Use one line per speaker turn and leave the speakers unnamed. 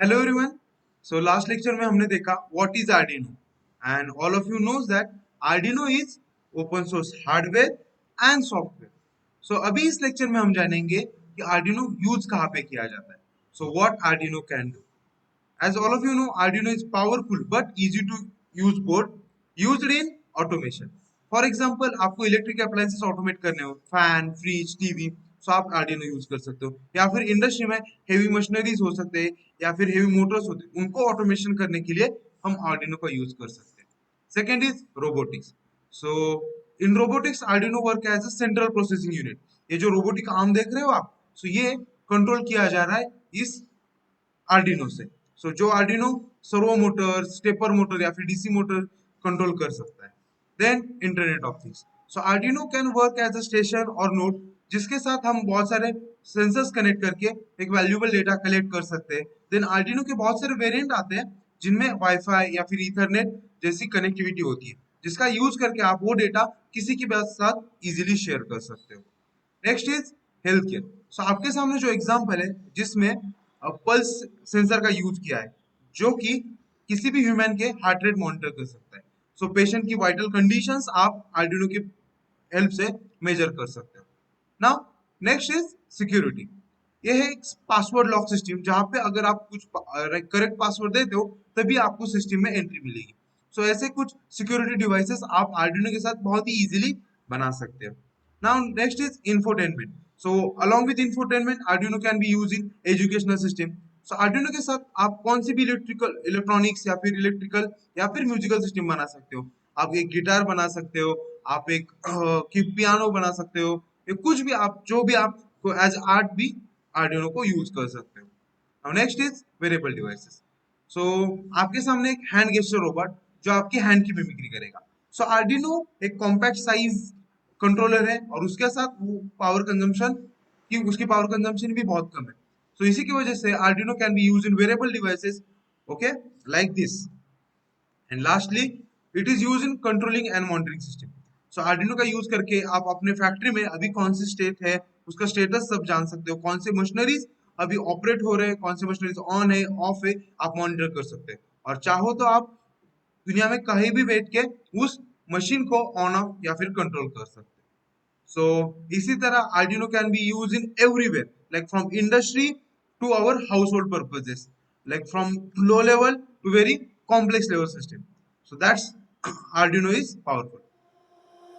Hello everyone. So last lecture में हमने देखा what is Arduino and all of you knows that Arduino is open source hardware and software. So अभी इस lecture में हम जानेंगे कि आर्डिनो यूज कहाँ पे किया जाता है। So what Arduino can do. As all of you know, Arduino is powerful but easy to use board used in automation. For example, आपको इलेक्ट्रिक अप्लायंसेस ऑटोमेट करने हो, फैन, फ्रिज, टीवी, सो आप Arduino use कर सकते हो। या फिर industry में हेवी मशीनरीज हो सकते हैं या फिर हेवी मोटर्स होते हैं, उनको ऑटोमेशन करने के लिए हम Arduino का यूज कर सकते हैं। Second is robotics. So in robotics Arduino work as a central processing unit. ये जो रोबोटिक आर्म देख रहे हो आप, सो ये कंट्रोल किया जा रहा है इस आर्डिनो से। जो Arduino servo motor, stepper motor या फिर डीसी मोटर कंट्रोल कर सकता है। Then internet of things. Arduino can work as a station और नोड, जिसके साथ हम बहुत सारे सेंसर्स कनेक्ट करके एक वैल्यूएबल डेटा कलेक्ट कर सकते हैं। देन आर्डिनो के बहुत सारे वेरिएंट आते हैं जिनमें वाईफाई या फिर ईथरनेट जैसी कनेक्टिविटी होती है, जिसका यूज करके आप वो डेटा किसी के साथ इजीली शेयर कर सकते हो। Next is health care. आपके सामने जो एग्जाम्पल है जिसमें पल्स सेंसर का यूज किया है, जो कि किसी भी ह्यूमन के हार्ट रेट मॉनिटर कर सकता है। पेशेंट की वाइटल कंडीशंस आप आर्डिनो की हेल्प से मेजर कर सकते हो। Now next is security. ये है एक पासवर्ड लॉक सिस्टम, जहां पे अगर आप कुछ करेक्ट पासवर्ड देते हो तभी आपको सिस्टम में एंट्री मिलेगी। ऐसे कुछ सिक्योरिटी डिवाइसेस आप आर्डिनो के साथ बहुत ही इजीली बना सकते हो। Now next is infotainment. Along with infotainment, Arduino can be used in educational system. Arduino के साथ आप कौन सी भी इलेक्ट्रॉनिक्स या फिर इलेक्ट्रिकल या फिर म्यूजिकल सिस्टम बना सकते हो। आप एक गिटार बना सकते हो, आप एक की पियानो बना सकते हो, या कुछ भी आप जो भी आप एज आर्ट भी आर्डिनो को यूज कर सकते हो। Now next is variable devices. So आपके सामने एक हैंड गेस्चर रोबोट जो आपके हैंड की मिमिक्री करेगा। आर्डिनो एक कॉम्पैक्ट साइज कंट्रोलर है और उसके साथ वो पावर कंजम्पशन की उसकी पावर कंजम्पशन भी बहुत कम है। इसी की वजह से Arduino can be use in variable devices, okay, like this. And lastly, it is use in controlling and monitoring system. Arduino का यूज करके आप अपने फैक्ट्री में अभी कौन सी स्टेट है उसका स्टेटस सब जान सकते हो, कौन से मशीनरीज अभी ऑपरेट हो रहे हैं, कौन से मशीनरीज ऑन है ऑफ है, आप मॉनिटर कर सकते हैं। और चाहो तो आप दुनिया में कहीं भी बैठ के उस मशीन को ऑन ऑफ या फिर कंट्रोल कर सकते हैं। इसी तरह Arduino can be used in everywhere, like from industry to our household purposes, like from low level to very complex level system. That's Arduino is powerful.